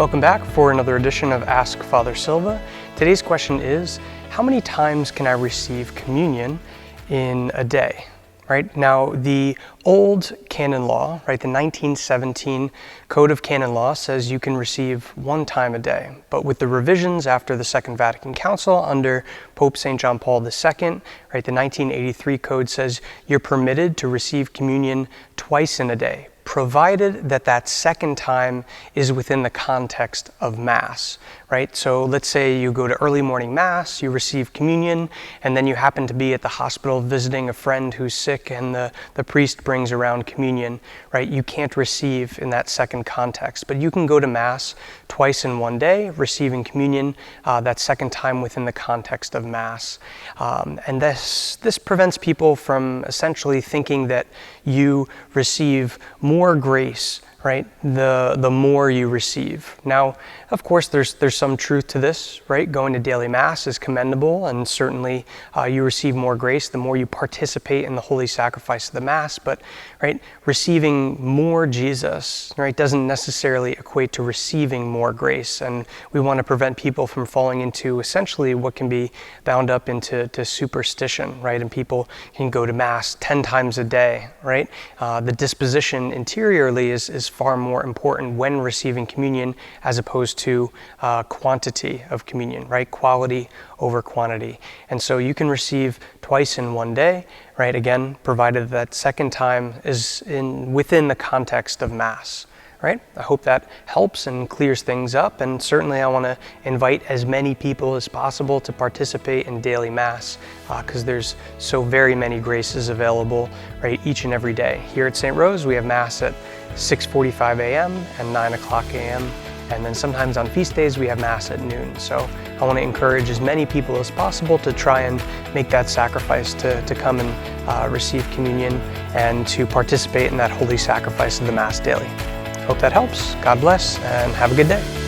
Welcome back for another edition of Ask Fr.Silva. Today's question is, how many times can I receive communion in a day? Right now, the old canon law, right, the 1917 Code of Canon Law says you can receive one time a day. But with the revisions after the Second Vatican Council under Pope St. John Paul II, right, the 1983 code says you're permitted to receive communion twice in a day, provided that that second time is within the context of Mass, right? So let's say you go to early morning Mass, you receive communion, and then you happen to be at the hospital visiting a friend who's sick and the priest brings around communion, right? You can't receive in that second context, but you can go to Mass twice in one day, receiving communion that second time within the context of Mass. And this prevents people from essentially thinking that you receive more grace, right, the more you receive. Now, of course, there's some truth to this, right? Going to daily Mass is commendable, and certainly you receive more grace the more you participate in the holy sacrifice of the Mass, but, right, receiving more Jesus, right, doesn't necessarily equate to receiving more grace, and we want to prevent people from falling into essentially what can be bound up into superstition, right, and people can go to Mass 10 times a day, right? The disposition interiorly is far more important when receiving communion as opposed to quantity of communion, right? Quality over quantity. And so you can receive twice in one day, right? Again, provided that second time is within the context of Mass, right? I hope that helps and clears things up, and certainly I want to invite as many people as possible to participate in daily Mass because there's so very many graces available, right, each and every day. Here at St. Rose, we have Mass at 6:45 a.m. and 9 o'clock a.m. And then sometimes on feast days, we have Mass at noon. So I want to encourage as many people as possible to try and make that sacrifice to come and receive communion and to participate in that holy sacrifice of the Mass daily. Hope that helps. God bless and have a good day.